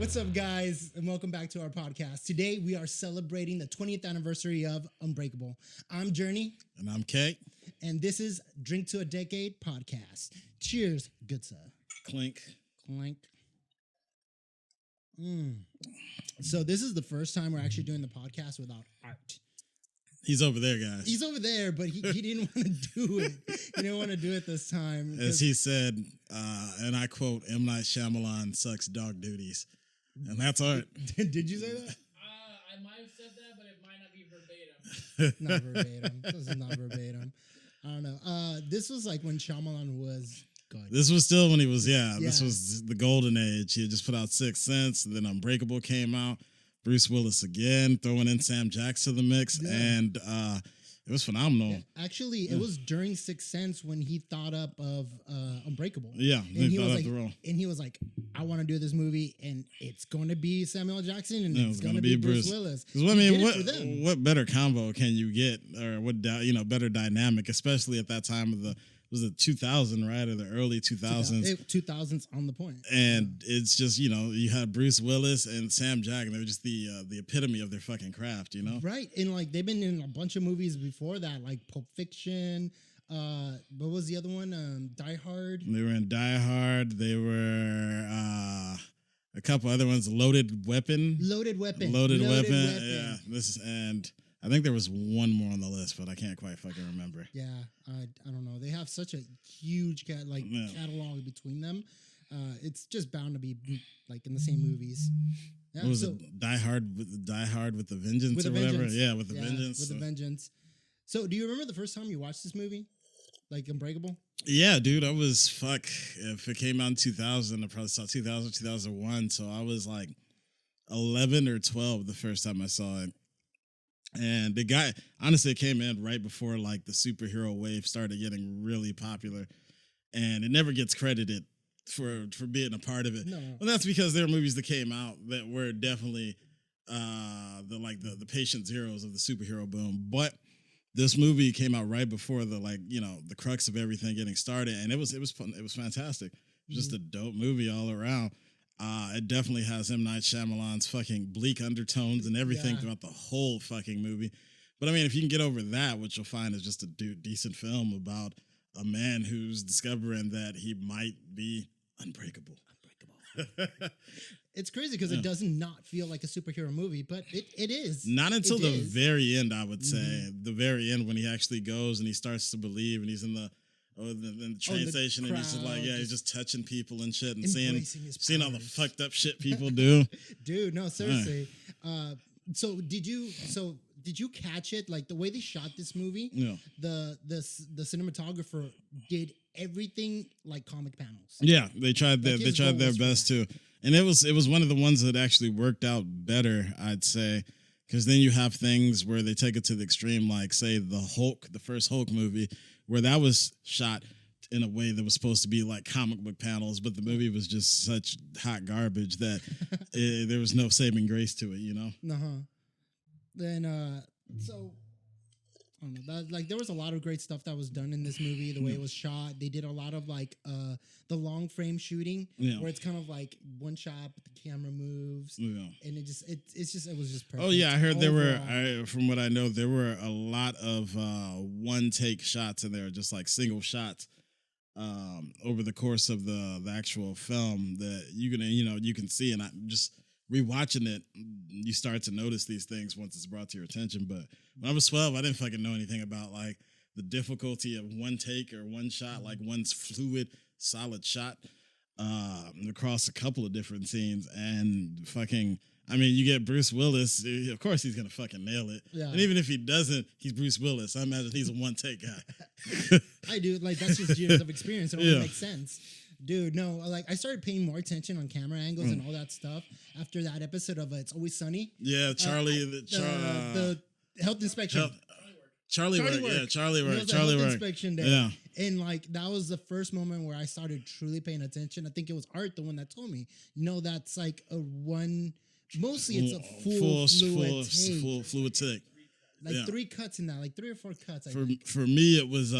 What's up, guys, and welcome back to our podcast. Today, we are celebrating the 20th anniversary of Unbreakable. I'm Jerni. And I'm Kate. And this is Drink to a Decade podcast. Cheers, good sir. Clink. Clink. So this is the first time we're actually doing the podcast without Art. He's over there, guys. He's over there, but he didn't want to do it. He didn't want to do it this time. As he said, and I quote, M. Night Shyamalan sucks dog duties. And that's Art. Did you say that? I might have said that, but it might not be verbatim. Not verbatim. This is not verbatim. I don't know. This was like when Shyamalan was good. This was still when he was, this was the golden age. He had just put out Sixth Sense, and then Unbreakable came out. Bruce Willis again, throwing in Sam Jackson to the mix, and it was phenomenal. Yeah. Actually, it was during Sixth Sense when he thought up of Unbreakable. Yeah, and he thought was up like, the role. and he was like, I want to do this movie, and it's going to be Samuel Jackson, and it's going to be Bruce Willis. Because I mean, what better combo can you get, or what better dynamic, especially at that time of was it 2000, right, or the early 2000s? 2000s on the point. And it's just, you had Bruce Willis and Sam Jackson. They were just the epitome of their fucking craft, Right. And like they've been in a bunch of movies before that, like Pulp Fiction. What was the other one? Die Hard. They were in Die Hard. They were a couple other ones. Loaded Weapon. Loaded Weapon. Yeah. And I think there was one more on the list, but I can't quite fucking remember. Yeah, I don't know. They have such a huge catalog between them. It's just bound to be like in the same movies. Yeah, what was it? Die Hard with the Vengeance with or the whatever? Vengeance. Yeah, with the Vengeance. With the Vengeance. So, do you remember the first time you watched this movie? Like Unbreakable? Yeah, dude, I was if it came out in 2000, I probably saw 2000, 2001. So I was like 11 or 12 the first time I saw it. And the guy, honestly, it came in right before like the superhero wave started getting really popular, and it never gets credited for being a part of it. No. Well, that's because there are movies that came out that were definitely the patient zeros of the superhero boom. But this movie came out right before the crux of everything getting started, and it was fun. It was fantastic. It was just a dope movie all around. It definitely has M. Night Shyamalan's fucking bleak undertones and everything throughout the whole fucking movie. But I mean, if you can get over that, what you'll find is just a decent film about a man who's discovering that he might be unbreakable. It's crazy because it does not feel like a superhero movie, but it is. Not until the very end, I would say. Mm-hmm. The very end when he actually goes and he starts to believe, and he's in the train station, and he's just like, he's just touching people and shit, and seeing all the fucked up shit people do. Dude, no, seriously. So did you catch it? Like the way they shot this movie, the cinematographer did everything like comic panels. Yeah, they tried their best too. And it was one of the ones that actually worked out better, I'd say. Because then you have things where they take it to the extreme, like say the first Hulk movie, where that was shot in a way that was supposed to be like comic book panels, but the movie was just such hot garbage that there was no saving grace to it, Then so I don't know. That, like there was a lot of great stuff that was done in this movie. The way it was shot, they did a lot of like the long frame shooting, where it's kind of like one shot, but the camera moves, and it was just perfect. Oh yeah, I heard from what I know, there were a lot of one take shots in there, just like single shots over the course of the actual film that you can see, and I just. Rewatching it, you start to notice these things once it's brought to your attention. But when I was 12, I didn't fucking know anything about like the difficulty of one take or one shot, like one fluid, solid shot across a couple of different scenes. And fucking, I mean, you get Bruce Willis. Of course, he's gonna fucking nail it. Yeah. And even if he doesn't, he's Bruce Willis. I imagine he's a one take guy. I do. Like that's just years of experience. It only makes sense. Dude, no, like I started paying more attention on camera angles and all that stuff after that episode of It's Always Sunny. Yeah, Charlie, the health inspection. Charlie Wright. Yeah, Charlie Wright. Charlie Wright. Inspection day. Yeah. And like that was the first moment where I started truly paying attention. I think it was Art, the one that told me, that's like a one. Mostly it's a full fluid take. Like 3 cuts in that, like 3 or 4 cuts. For me, it was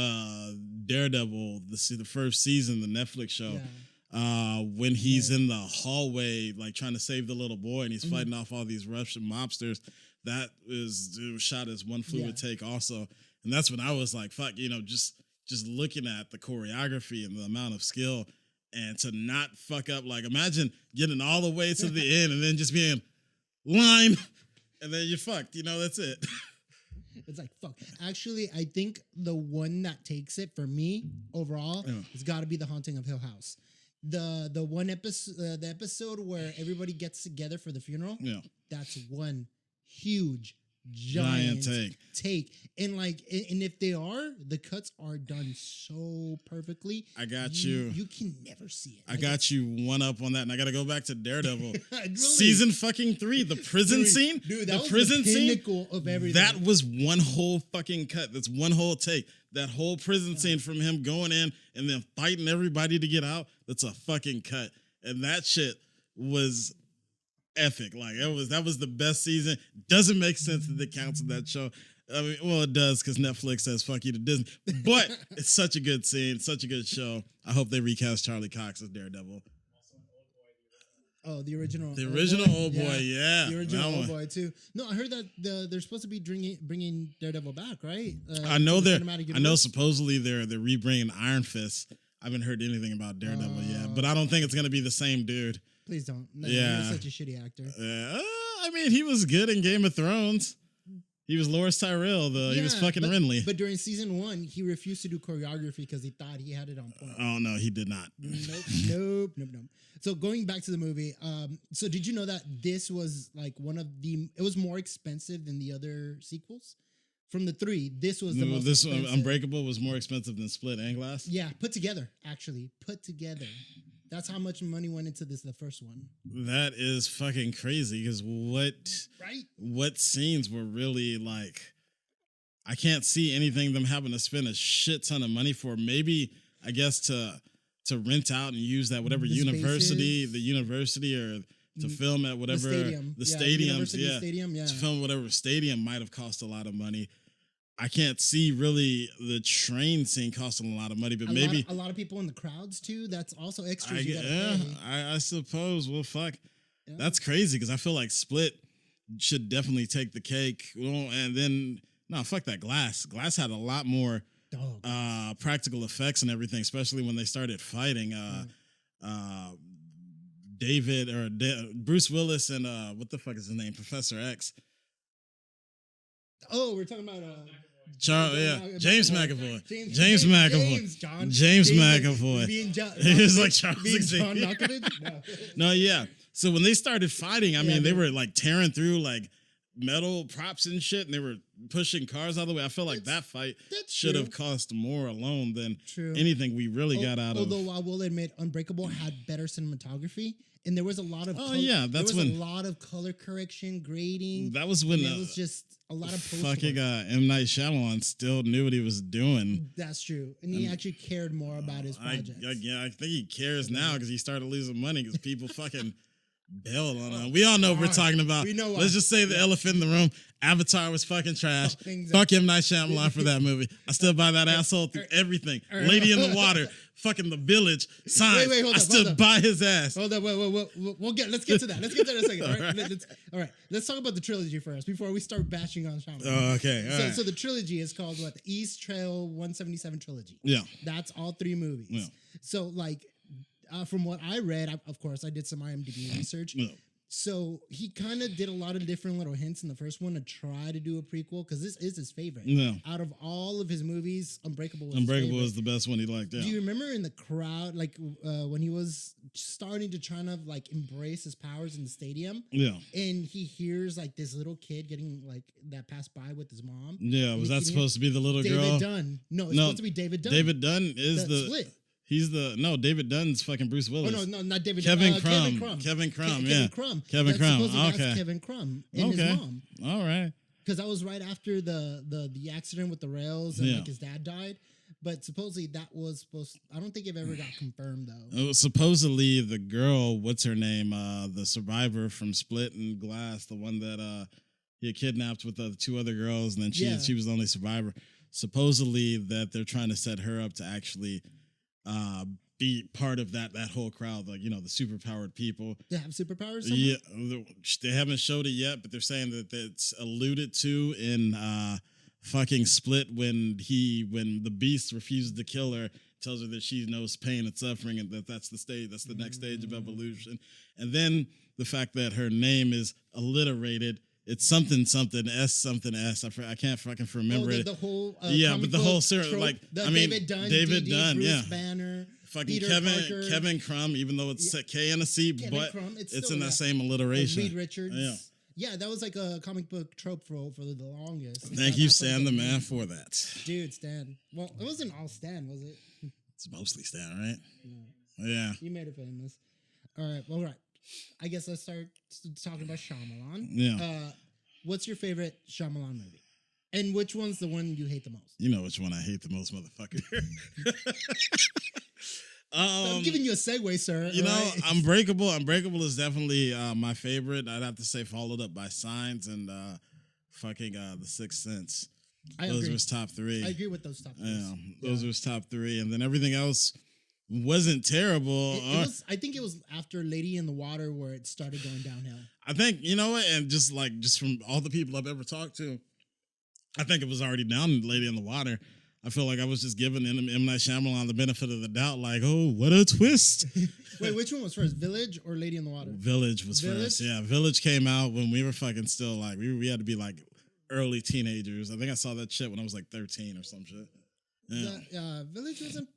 Daredevil, the first season, the Netflix show. When he's in the hallway, like trying to save the little boy, and he's fighting off all these Russian mobsters. It was shot as one fluid take also, and that's when I was like, "Fuck," just looking at the choreography and the amount of skill, and to not fuck up. Like, imagine getting all the way to the end and then just being line, and then you're fucked. That's it. It's like, fuck. Actually, I think the one that takes it for me overall has got to be The Haunting of Hill House. The one episode, the episode where everybody gets together for the funeral. Yeah, that's one huge giant take. And if they are, the cuts are done so perfectly. I got you. You can never see it. I got you one up on that, and I got to go back to Daredevil. Really? Season fucking 3, the prison scene. Dude, that was the pinnacle of everything. That was one whole fucking cut. That's one whole take. That whole prison scene from him going in and then fighting everybody to get out. That's a fucking cut. And that shit was epic. Like, that was the best season. Doesn't make sense that it counts in that show. I mean, well, it does because Netflix says fuck you to Disney. But it's such a good scene, such a good show. I hope they recast Charlie Cox as Daredevil. Oh, the original. The original Old Boy, yeah. The original Old Boy too. No, I heard that they're supposed to be bringing Daredevil back, right? I know supposedly they're rebringing Iron Fist. I haven't heard anything about Daredevil yet, but I don't think it's gonna be the same dude. Please don't. No, he's such a shitty actor. I mean, he was good in Game of Thrones. He was Loras Tyrell. He was fucking Renly. But during season 1, he refused to do choreography because he thought he had it on point. Oh no, he did not. Nope. So going back to the movie, so did you know that this was like it was more expensive than the other sequels? From the 3, this was the most expensive. Unbreakable was more expensive than Split and Glass? Yeah, put together. That's how much money went into the first one. That is fucking crazy because what scenes were really like, I can't see anything them having to spend a shit ton of money for. Maybe, I guess, to rent out and use that whatever the university or to film at whatever the stadiums, to film whatever stadium might have cost a lot of money. I can't see really the train scene costing a lot of money, but maybe a lot of people in the crowds too. That's also extras. I suppose. Well, fuck, that's crazy because I feel like Split should definitely take the cake. And then fuck that. Glass had a lot more practical effects and everything, especially when they started fighting. Bruce Willis and what the fuck is his name? Professor X. Oh, we're talking about James McAvoy. James McAvoy. He was like Charles Xavier. No, yeah. So when they started fighting, I mean, they were like tearing through like metal props and shit, and they were pushing cars out of the way. I feel like that fight should have cost more alone than anything we really got out of. Although I will admit, Unbreakable had better cinematography. And there was a lot of a lot of color correction, grading. That was when it was just a lot of fucking M. Night Shyamalan still knew what he was doing. That's true, and he actually cared more about his projects. I think he cares now because he started losing money because people fucking bailed on him. We all know what we're talking about. We know why. Let's just say the elephant in the room. Avatar was fucking trash. Fuck M. Night Shyamalan for that movie. I still buy that asshole through everything. Lady in the Water, fucking The Village, Signs. Wait, I still buy his ass. Hold up, let's get to that. Let's get to that in a second. All right. Let's talk about the trilogy first before we start bashing on Shyamalan. Oh, okay. So the trilogy is called what? The East Trail 177 trilogy. Yeah. That's all 3 movies. Yeah. So from what I read, of course, I did some IMDb research. Yeah. So he kind of did a lot of different little hints in the first one to try to do a prequel because this is his favorite. Yeah. Out of all of his movies, Unbreakable was the best one he liked. Yeah. Do you remember in the crowd, when he was starting to try to embrace his powers in the stadium? Yeah. And he hears this little kid getting that passed by with his mom. Yeah. Was that supposed to be the little girl? David Dunn. No, it's supposed to be David Dunn. David Dunn is the Split. He's David Dunn's fucking Bruce Willis. Oh, no, not David Dunn. Kevin Crumb. Kevin Crumb. Kevin Crumb and his mom. All right. Because that was right after the accident with the rails and his dad died. But supposedly that was supposed. I don't think it ever got confirmed though. Supposedly the girl, what's her name? The survivor from Split and Glass, the one that he had kidnapped with the 2 other girls, and then she was the only survivor. Supposedly that they're trying to set her up to actually be part of that whole crowd, like, you know, the superpowered people. They have superpowers. Yeah, they haven't showed it yet, but they're saying that it's alluded to in fucking Split when the Beast refuses to kill her, tells her that she knows pain and suffering, and that's the next stage of evolution. And then the fact that her name is alliterated. It's something S something S. I can't fucking remember it. The whole but the whole series, like, I mean, David Dunn, Bruce yeah, Banner, fucking Peter Kevin Parker. Crumb, even though it's K and a C, but it's still, in that same alliteration. Reed Richards. Yeah, that was like a comic book trope for the longest. Thank you, Stan the man, for that. Dude, Stan. Well, it wasn't all Stan, was it? It's mostly Stan, right? No. Yeah. You made it famous. All right. Well, right. I guess let's start talking about Shyamalan. Yeah. What's your favorite Shyamalan movie? And which one's the one you hate the most? You know which one I hate the most, motherfucker. I'm giving you a segue, sir. You know, Unbreakable. Unbreakable is definitely my favorite. I'd have to say followed up by Signs and The Sixth Sense. Those were his top three. I agree with those top three. Yeah, those were his top three. And then everything else wasn't terrible. I think it was after Lady in the Water where it started going downhill. I think, you know what, and just from all the people I've ever talked to, I think it was already down Lady in the Water. I feel like I was just giving M. Night Shyamalan the benefit of the doubt, like, oh, what a twist. Wait, which one was first, Village or Lady in the Water? Village was first, yeah. Village came out when we were fucking still, like, we had to be, like, early teenagers. I think I saw that shit when I was, like, 13 or some shit. Yeah. Village wasn't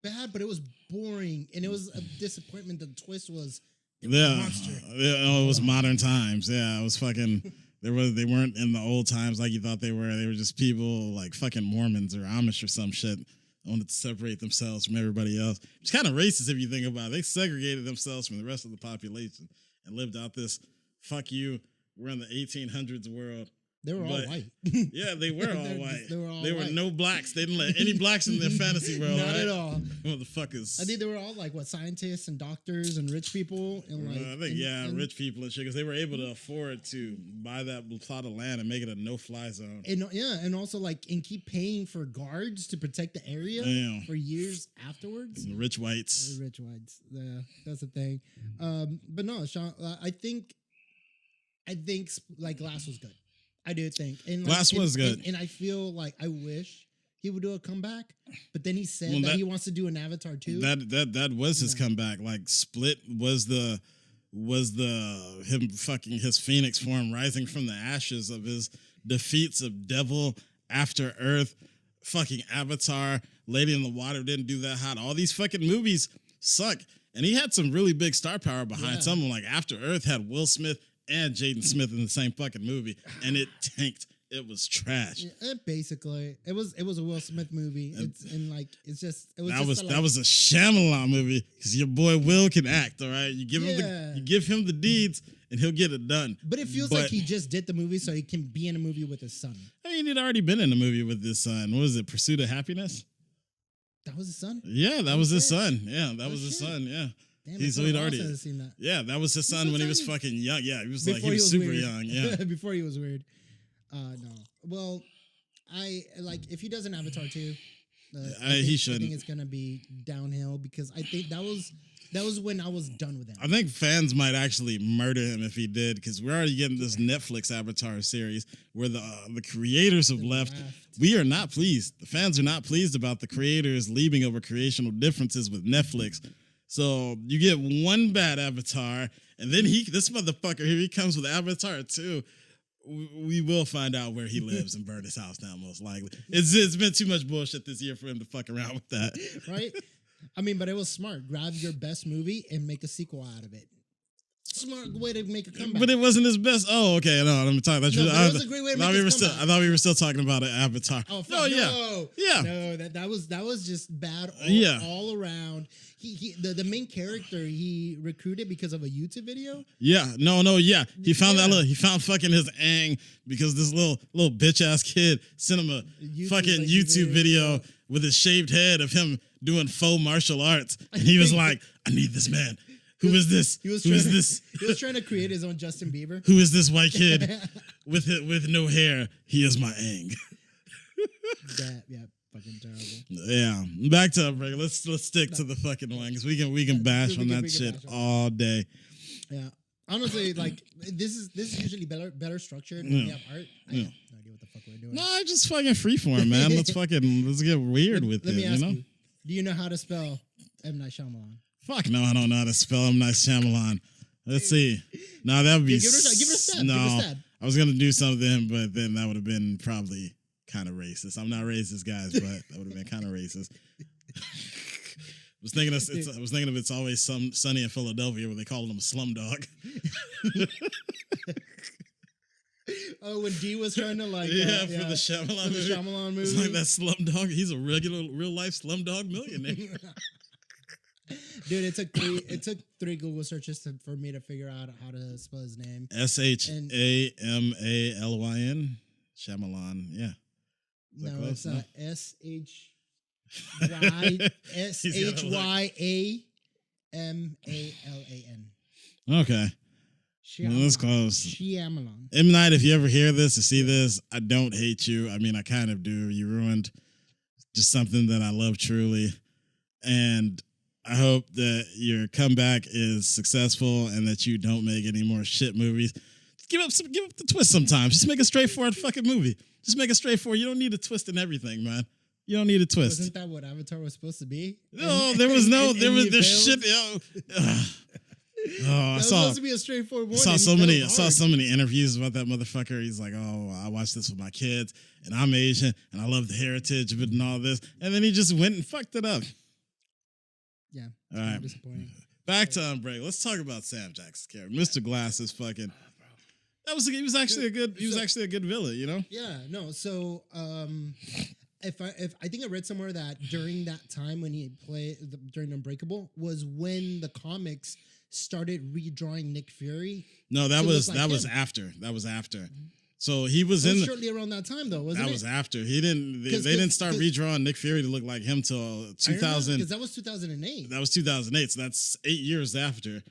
bad, but it was boring, and it was a disappointment. The twist was monster. Yeah, it was modern times. Yeah, it was fucking. They weren't in the old times like you thought they were. They were just people like fucking Mormons or Amish or some shit. Wanted to separate themselves from everybody else. It's kind of racist if you think about it. They segregated themselves from the rest of the population and lived out this fuck you. We're in the 1800s world. They were all white. Yeah, they were all white. They were no blacks. They didn't let any blacks in their fantasy world. Not at all. Motherfuckers. I think they were all like scientists and doctors and rich people and like. I think rich people and shit because they were able to afford to buy that plot of land and make it a no-fly zone. And also and keep paying for guards to protect the area for years afterwards. The rich whites. Yeah, that's the thing. But no, Sean, I think Glass was good. I do think. And Glass was good. And I feel like I wish he would do a comeback, but then he said that he wants to do an Avatar too. That was his comeback. Like Split was him fucking his phoenix form rising from the ashes of his defeats of Devil, After Earth, fucking Avatar, Lady in the Water didn't do that hot. All these fucking movies suck. And he had some really big star power behind some of them. Like After Earth had Will Smith and Jaden Smith in the same fucking movie, and it tanked. It was trash. Yeah, basically, it was a Will Smith movie. That was a Shyamalan movie because your boy Will can act. All right, you give him the deeds, and he'll get it done. But it feels like he just did the movie so he can be in a movie with his son. I mean, he'd already been in a movie with his son. What was it? Pursuit of Happiness. That was his son. Yeah, that was his son. Yeah, that was his son. Yeah. Damn, he'd already seen that. Yeah, that was his son when he was fucking young. Yeah, he was super young. Yeah, before he was weird. No, well, if he does an Avatar too, he shouldn't. I think it's gonna be downhill because I think that was when I was done with him. I think fans might actually murder him if he did because we're already getting this Netflix Avatar series where the creators have left. We are not pleased. The fans are not pleased about the creators leaving over creational differences with Netflix. So you get one bad Avatar, and then this motherfucker here, he comes with Avatar 2. We will find out where he lives and burn his house down, most likely. It's been too much bullshit this year for him to fuck around with that. Right? I mean, but it was smart. Grab your best movie and make a sequel out of it. Smart way to make a comeback. But it wasn't his best. Oh, okay. No, let me talk. It was a great way to make a comeback. I thought we were still talking about an Avatar. Oh, fuck, no. Yeah. No, that was just bad all around. The main character he recruited because of a YouTube video. Yeah. Yeah. He found he found fucking his Aang because this little bitch ass kid sent him a fucking YouTube video with his shaved head of him doing faux martial arts. And he was like, I need this man. Who is this? Who is this? He was trying to create his own Justin Bieber. Who is this white kid with no hair? He is my Aang. Yeah. fucking terrible. Yeah, back to Unbreakable. Let's stick to the fucking one because we can bash on that shit all day. Yeah, honestly, like this is usually better structured when we have art. I have no idea what the fuck we're doing. No, just fucking freeform, man. let's get weird with it. Let me ask you know? you, do you know how to spell M. Night Shyamalan? Fuck no, I don't know how to spell M. Night Shyamalan. Let's see. No, that would be give it a stab. No, give it a stab. I was gonna do something, but then that would have been probably kind of racist. I'm not racist, guys, but that would have been kind of racist. I was thinking of It's Always Sunny in Philadelphia where they called him a slumdog. Oh, when D was trying to like for the Shyamalan movie. It's like that slumdog. He's a real life slumdog millionaire. Dude, it took three Google searches for me to figure out how to spell his name. Shamalyn. Shyamalan. Yeah. No, it's Shyamalan. Okay. Well, that's close. Shyamalan. M. Night, if you ever hear this or see this, I don't hate you. I mean, I kind of do. You ruined just something that I love truly. And I hope that your comeback is successful and that you don't make any more shit movies. Give up the twist sometimes. Just make a straightforward fucking movie. Just make it straightforward. You don't need a twist in everything, man. You don't need a twist. Wasn't that what Avatar was supposed to be? No, there's shit. I saw supposed to be a straightforward one. I saw so many interviews about that motherfucker. He's like, "Oh, I watched this with my kids, and I'm Asian, and I love the heritage of it and all this." And then he just went and fucked it up. Yeah. All right. Disappointing. Back to Unbreakable. Let's talk about Sam Jackson's character, Mr. Glass. Is fucking. He was actually a good villain, you know. Yeah. No. So, if I think I read somewhere that during that time when he played during Unbreakable was when the comics started redrawing Nick Fury. No, that was after. That was after. So he was shortly around that time though, wasn't it? That was after. They didn't start redrawing Nick Fury to look like him till 2000. Because that was 2008. That was 2008. So that's 8 years after.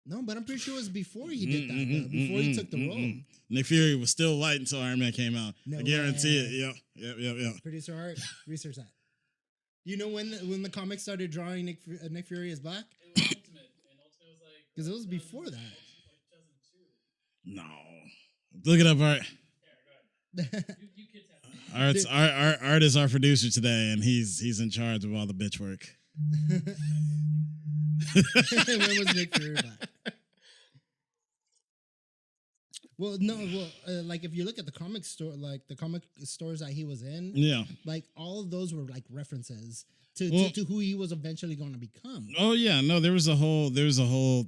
No, but I'm pretty sure it was before he did that. Before he took the role. Nick Fury was still white until Iron Man came out. No I guarantee way. it. Yep. Producer Art, research that. You know when the comics started drawing Nick Fury as black? It was Ultimate, and Ultimate was like because it was before that. No, look it up, Art. Yeah, go ahead. you kids have Art is our producer today, and he's in charge of all the bitch work. When was Nick Fury black? Well, no. Like if you look at the comic store, like the comic stores that he was in, like all of those were like references to who he was eventually going to become. Oh yeah, no, there was a whole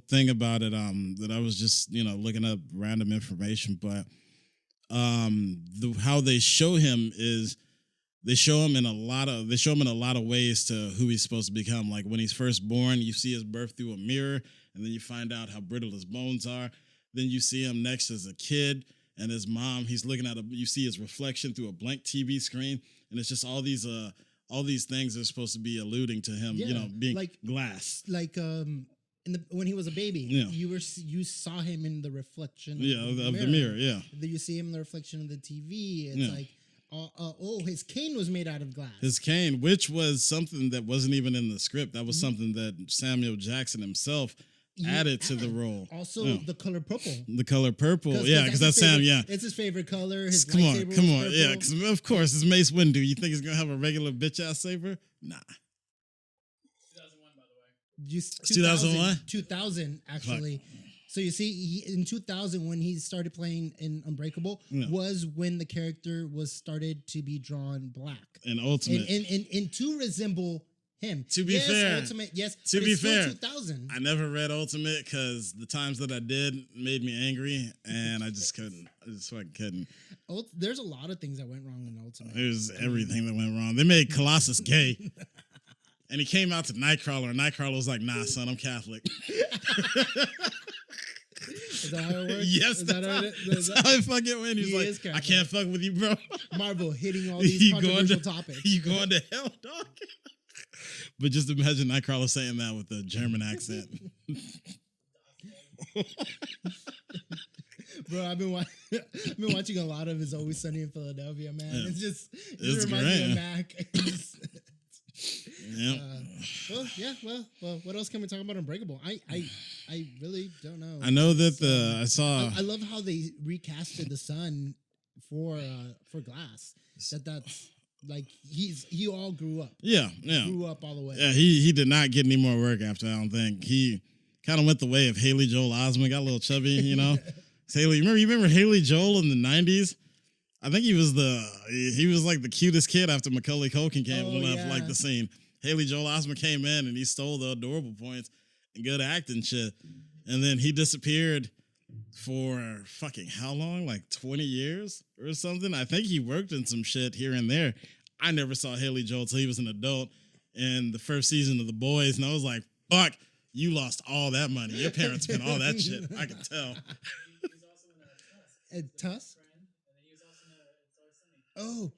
thing about it that I was just looking up random information, but how they show him is they show him in a lot of ways to who he's supposed to become. Like when he's first born, you see his birth through a mirror, and then you find out how brittle his bones are. Then you see him next as a kid, and his mom. He's looking at you see his reflection through a blank TV screen, and it's just all these things that are supposed to be alluding to him, being like glass. Like when he was a baby, you saw him in the reflection. Of the mirror. Yeah. Then you see him in the reflection of the TV. It's like. His cane was made out of glass. His cane, which was something that wasn't even in the script. That was something that Samuel Jackson himself added to the role. Also, the color purple. The color purple, because that's Sam. Yeah, it's his favorite color. His come on, purple. yeah. Because of course, it's Mace Windu. You think he's gonna have a regular bitch ass saber? Nah. 2001, by the way. 2001. 2000 actually. Fuck. So you see, in 2000, when he started playing in Unbreakable, was when the character was started to be drawn black. And Ultimate. And to resemble him. To be fair. Ultimate, yes. To be fair. 2000. I never read Ultimate because the times that I did made me angry, and I just couldn't. I just fucking couldn't. There's a lot of things that went wrong in Ultimate. There's everything that went wrong. They made Colossus gay. And he came out to Nightcrawler, and Nightcrawler was like, "Nah, son, I'm Catholic." Is that how it works? Yes, that's how it fucking went. He's like, "I can't fuck with you, bro." Marvel hitting all these controversial topics. You going to hell, dog? But just imagine Nightcrawler saying that with a German accent. Bro, I've been watching a lot of It's Always Sunny in Philadelphia, man. Yeah. It's It's reminds me great. of Mac. Yep. Well, what else can we talk about Unbreakable? I really don't know. I know that I saw. I love how they recasted the son for Glass. That's like he all grew up. Yeah. Grew up all the way. Yeah, he did not get any more work after. I don't think he kind of went the way of Haley Joel Osment. Got a little chubby, you know. Haley, you remember Haley Joel in the '90s? I think he was like the cutest kid after Macaulay Culkin left the scene. Haley Joel Osment came in and he stole the adorable points and good acting shit, and then he disappeared for fucking how long? Like 20 years or something. I think he worked in some shit here and there. I never saw Haley Joel till he was an adult in the first season of The Boys, and I was like, fuck, you lost all that money. Your parents spent all that shit. I can tell. He was also in Tusk. Tusk? Friend, and then he was also in It's Always Sunny.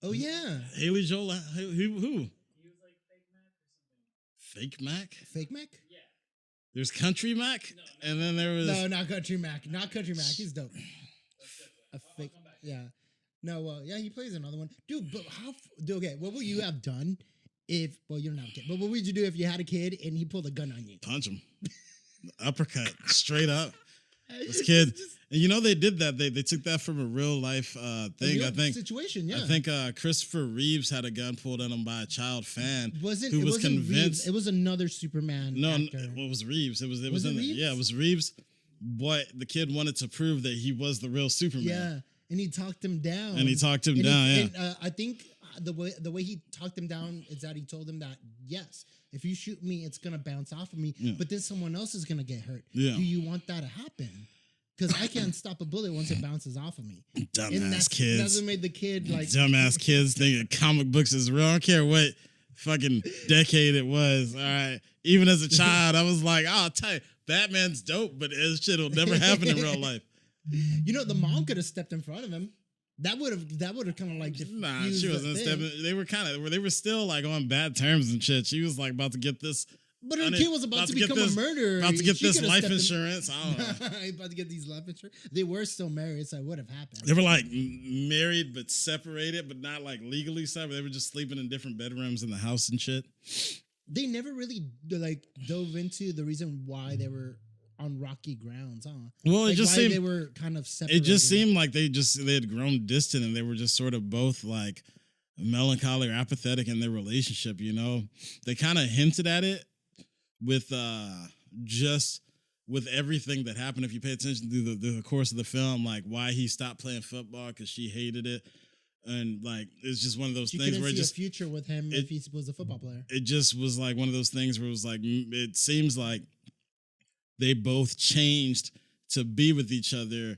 Oh yeah. Haley Joel, who? He was like Fake Mac or something. Fake Mac? Fake Mac? Yeah. There's Country Mac, No. and then there was No, not Country Mac. Not Country Mac. He's dope. A fake. come back. Yeah. No. Well, yeah. He plays another one, dude. But okay, what would you have done if? Well, you don't have a kid. But what would you do if you had a kid and he pulled a gun on you? punch him, uppercut straight up. This kid, and you know they did that. They took that from a real life thing. I think situation. Yeah. I think Christopher Reeves had a gun pulled on him by a child fan who was wasn't convinced. Reeves. It was another Superman. No, actor. it was Reeves. It was Was it in Reeves? Yeah, it was Reeves. But the kid wanted to prove that he was the real Superman. Yeah, and he talked him down. And he talked him And down. he- Yeah. and, I think the way he talked him down is that he told him that yes, if you shoot me, it's gonna bounce off of me, Yeah. but then someone else is gonna get hurt. Yeah. Do you want that to happen? Because I can't stop a bullet once it bounces off of me. And Dumbass kids. That's what made the kid like. Dumbass kids thinking comic books is real. I don't care what fucking decade it was. All right. Even as a child, I was like, I'll tell you, Batman's dope, but this shit will never happen in real life. You know, the mom could have stepped in front of him. That would have kind of like Nah, diffused she the wasn't thing. stepping. They were still like on bad terms and shit. She was like about to get this. But her kid was about to get become a this- murderer. About to get She this could've life stepped in- insurance. I don't know. about to get these life insurance. They were still married, so it would have happened. They were like married but separated, but not like legally separated. They were just sleeping in different bedrooms in the house and shit. They never really like dove into the reason why they were on rocky grounds, huh? Well, Like it just why seemed they were kind of separated. it just seemed like they had grown distant and they were just sort of both like melancholy or apathetic in their relationship. You know, they kind of hinted at it with just with everything that happened. If you pay attention to the course of the film, like why he stopped playing football because she hated it, and like it's just one of those She things couldn't where it see just a future with him if he was a football player. it just was like one of those things where it was like it seems like they both changed to be with each other,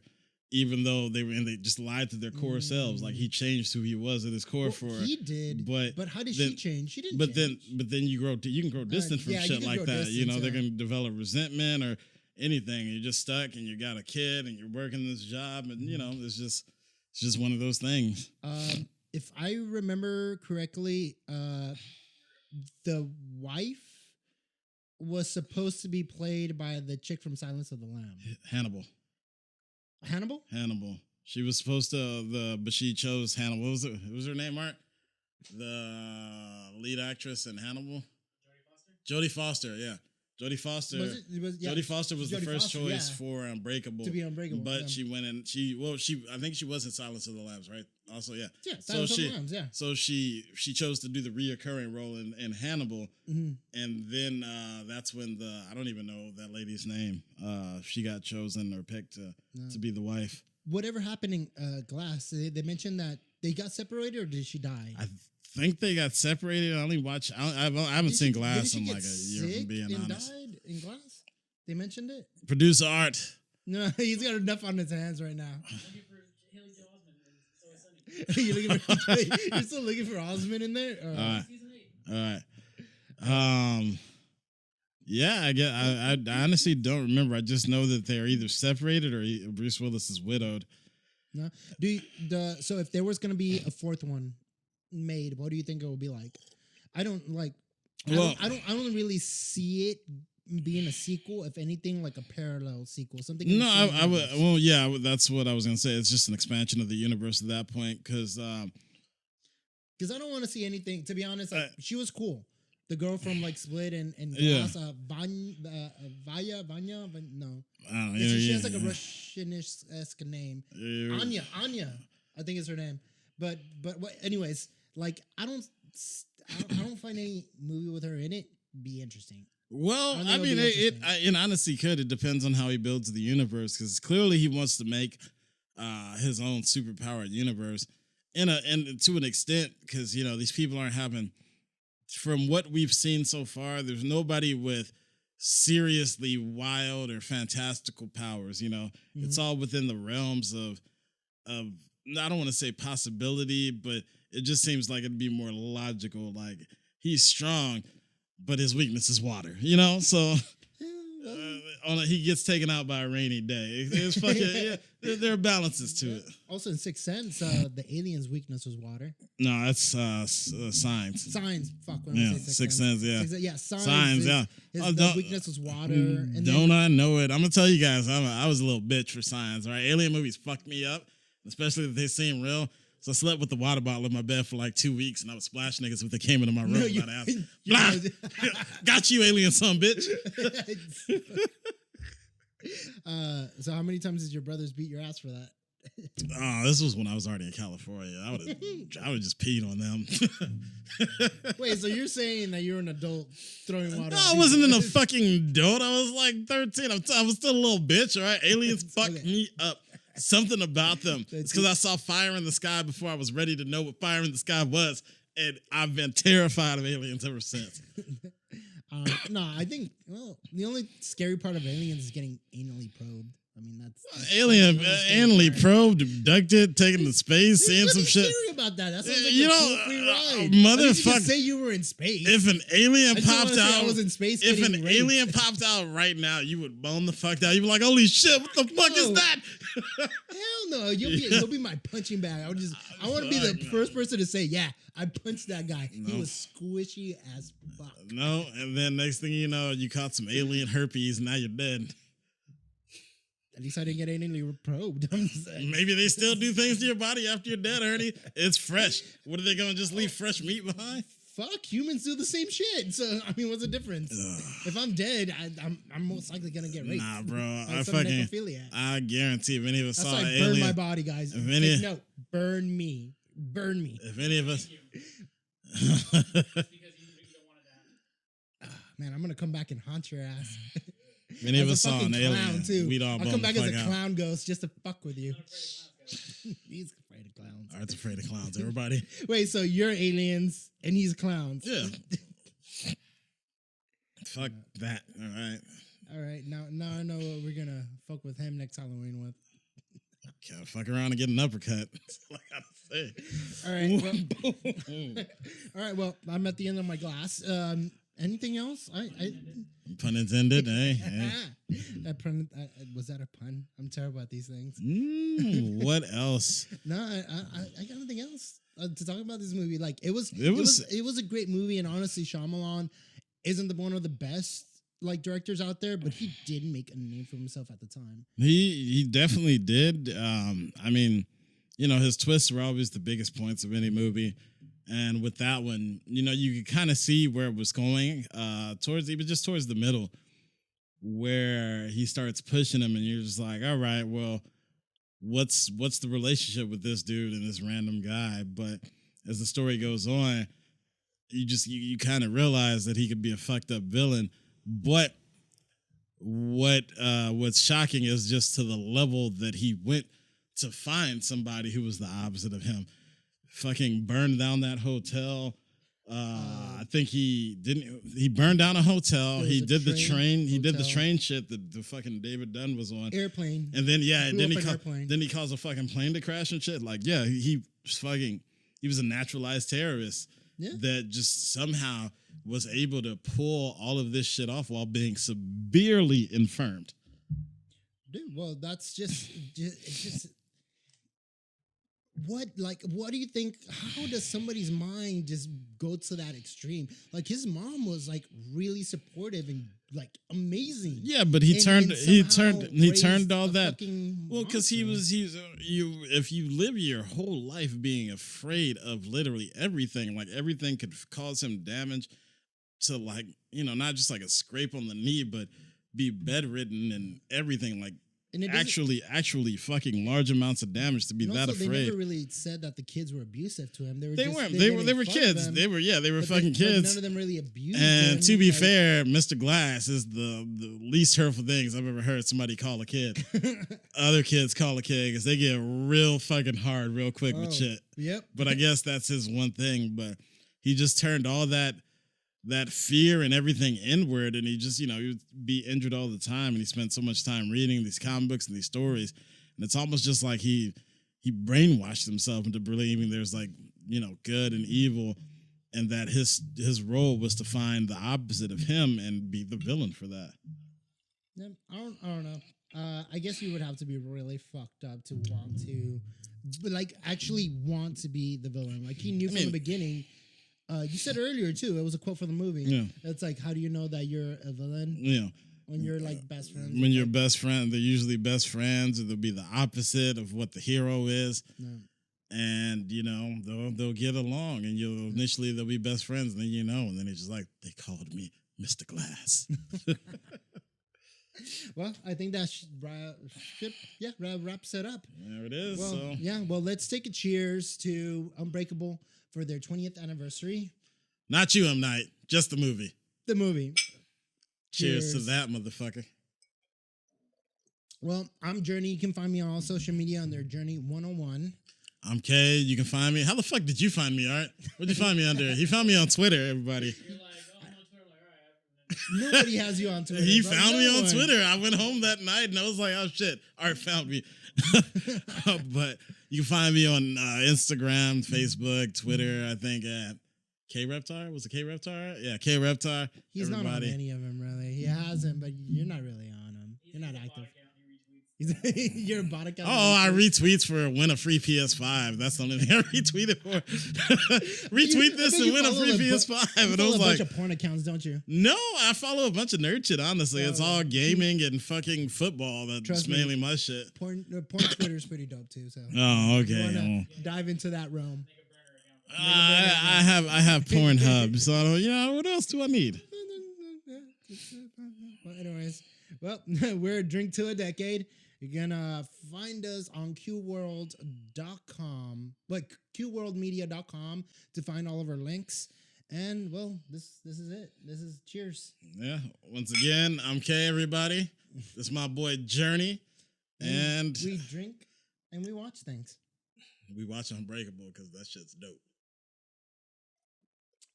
even though they just lied to their core selves. Like he changed who he was at his core Well, for. he did, but how did then- she change? She didn't. But change. then you can grow distant from yeah, you shit can like grow that. You know, distance, they're yeah. gonna develop resentment or anything. And you're just stuck, and you got a kid, and you're working this job, and you know, it's just one of those things. If I remember correctly, the wife was supposed to be played by the chick from Silence of the Lambs. Hannibal. Hannibal? She was supposed to but she chose Hannibal. What was her name, Art? The lead actress in Hannibal. Jodie Foster. Yeah. Jodie Foster. Jodie Foster was the Jodie first Foster, choice yeah. for Unbreakable. To be Unbreakable, But yeah. she went in. I think she was in Silence of the Lambs, right? Also, yeah. Yeah, Silence of the Lambs, yeah. So she chose to do the reoccurring role in Hannibal, Mm-hmm. and then that's when I don't even know that lady's name. She got chosen or picked to be the wife. Whatever happened in Glass, they mentioned that they got separated, or did she die? I think they got separated. I only watch. I haven't seen Glass in like a year. If I'm being honest. Died in Glass? They mentioned it. Producer Art. No, he's got enough on his hands right now. Looking for Haley Joel Osment in It's Always Sunny. You're still looking for Osmond in there? All right. Season 8. All right. Yeah, I honestly don't remember. I just know that they're either separated or Bruce Willis is widowed. No. So if there was going to be a fourth one made, what do you think it would be like? I don't really see it being a sequel. If anything, like a parallel sequel, something. No, I would. Well, yeah, that's what I was gonna say. It's just an expansion of the universe at that point, because I don't want to see anything. To be honest, like, she was cool. The girl from like Split and Glass, Vanya, no, I don't know. She has like a Russianish-esque name. Anya, I think is her name. But anyways, like I don't find any movie with her in it be interesting. Well, I mean, it honestly could. It depends on how he builds the universe, because clearly he wants to make his own superpowered universe, and to an extent, because these people aren't having. From what we've seen so far, there's nobody with seriously wild or fantastical powers. It's all within the realms of I don't want to say possibility, but it just seems like it'd be more logical. Like, he's strong, but his weakness is water. So he gets taken out by a rainy day. It's fucking there are balances to it. Also, in Sixth Sense, the alien's weakness was water. No, that's Signs. Signs. Fuck. Sixth Sense. Yeah. Yeah. Signs. His weakness was water. And don't I know it? I'm gonna tell you guys, I was a little bitch for Signs. Right, alien movies fucked me up, especially if they seem real. So I slept with the water bottle in my bed for like 2 weeks, and I would splash niggas if they came into my room. Got you, alien son, bitch. So how many times did your brothers beat your ass for that? Oh, this was when I was already in California. I would just peed on them. Wait, so you're saying that you're an adult throwing water? No, I wasn't in a fucking adult. I was like 13. I was still a little bitch, all right? Aliens fucked me up. Something about them. It's because I saw fire in the sky before I was ready to know what fire in the sky was. And I've been terrified of aliens ever since. No, I think, the only scary part of aliens is getting anally probed. I mean, that's anally probed, abducted, taken to space, seeing some shit. Scary about that. That sounds like a cool free ride. Motherfucker. Say you were in space. If an alien popped out, I was in space. If an alien popped out right now, you would bone the fuck out. You'd be like, "Holy shit, what the fuck is that?" Hell no, you'll be my punching bag. I want to be the first person to say, "Yeah, I punched that guy. No. He was squishy as fuck." No, and then next thing you know, you caught some alien herpes, and now you're dead. At least I didn't get anally probed. Maybe they still do things to your body after you're dead, Ernie. It's fresh. What are they going to just leave fresh meat behind? Fuck, humans do the same shit. So, I mean, what's the difference? If I'm dead, I'm most likely going to get raped. Nah, bro. I guarantee if any of us That's saw why an burn alien. my body, guys. No, burn me. Burn me. If any of us... Man, I'm going to come back and haunt your ass. Many of us saw an alien. Too. I'll come back as a clown ghost just to fuck with you. He's afraid of clowns. Art's afraid of clowns, everybody. Wait, so you're aliens and he's clowns. Yeah. Fuck that. All right. Now I know what we're gonna fuck with him next Halloween with. Can't fuck around and get an uppercut. That's all I All gotta say. right. All right. Well, I'm at the end of my glass. Anything else? Pun intended, eh? Was that a pun? I'm terrible at these things. What else? No, I got nothing else to talk about this movie. Like it was a great movie, and honestly, Shyamalan isn't one of the best like directors out there, but he did make a name for himself at the time. He definitely did. I mean, his twists were always the biggest points of any movie. And with that one, you could kind of see where it was going towards the middle where he starts pushing him and you're just like, all right, well, what's the relationship with this dude and this random guy? But as the story goes on, you kind of realize that he could be a fucked up villain. But what's shocking is just to the level that he went to find somebody who was the opposite of him. Fucking burned down that hotel. I think he burned down a hotel. He did the train. He did the train shit that the fucking David Dunn was on. Airplane. And then he caused a fucking plane to crash and shit. Like, yeah, he was a naturalized terrorist that just somehow was able to pull all of this shit off while being severely infirmed. Dude, well, that's it's just what do you think? How does somebody's mind just go to that extreme? Like his mom was like really supportive and like amazing. Yeah, but he And turned somehow all raised a that. fucking Well, because monster. if you live your whole life being afraid of literally everything, like everything could cause him damage to, like, not just like a scrape on the knee, but be bedridden and everything, like And it doesn't- actually fucking large amounts of damage to be and that also, afraid. They never really said that the kids were abusive to him. They were. They just, weren't. They They were were making fun of kids. him, They were but fucking but kids. none of them really abused And him. to be like- fair, Mr. Glass is the least hurtful things I've ever heard somebody call a kid. Other kids call a kid because they get real fucking hard real quick with shit. Yep. But I guess that's his one thing. But he just turned all that fear and everything inward, and he just, he would be injured all the time, and he spent so much time reading these comic books and these stories, and it's almost just like he brainwashed himself into believing there's, like, good and evil, and that his role was to find the opposite of him and be the villain for that. Yeah, I don't know. I guess you would have to be really fucked up to want to, but like actually want to be the villain. Like he knew from the beginning. You said earlier too. It was a quote from the movie. Yeah. It's like, how do you know that you're a villain? Yeah. When you're like best friends. When you're best friend, they're usually best friends, or they'll be the opposite of what the hero is. No. And they'll get along, and initially they'll be best friends, and then and then it's just like, they called me Mr. Glass. Well, I think that wraps it up. There it is. Well, So yeah. Well, let's take a cheers to Unbreakable for their 20th anniversary. not you, M. Night, just the movie. The movie. Cheers to that, motherfucker. Well, I'm Jerni. You can find me on all social media under Jerni 101. I'm Kay. You can find me. How the fuck did you find me, Art? What'd you find me under? He found me on Twitter, everybody. You're like, oh, I'm on Twitter. I'm like, all right. Nobody has you on Twitter. He but found no me on one. Twitter. I went home that night and I was like, oh shit, Art found me. But you can find me on Instagram, Facebook, Twitter, I think at K-Reptar. Was it K-Reptar? Yeah, K-Reptar. He's everybody. not on any of them, really. He has him, but you're not really on him. You're not active. You're a bot account. Oh, I retweets for win a free PS5. That's the only thing I retweeted for. Retweet this and win a free PS5. And I was a like, bunch of porn accounts, don't you? no, I follow a bunch of nerd shit, honestly. It's all gaming and fucking football. That's Trust me. mainly my shit. Porn Twitter is pretty dope too. So Oh, you okay. wanna dive into that realm. I have Pornhub, so I don't, what else do I need? Well, anyways, we're Drink to a Decade. You're gonna find us on qworld.com, like qworldmedia.com to find all of our links. And well, this is it. This is cheers. Yeah. Once again, I'm Kay, everybody. This is my boy Jerni. And we drink and we watch things. we watch Unbreakable because that shit's dope.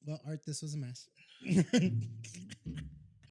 Well, Art, this was a mess.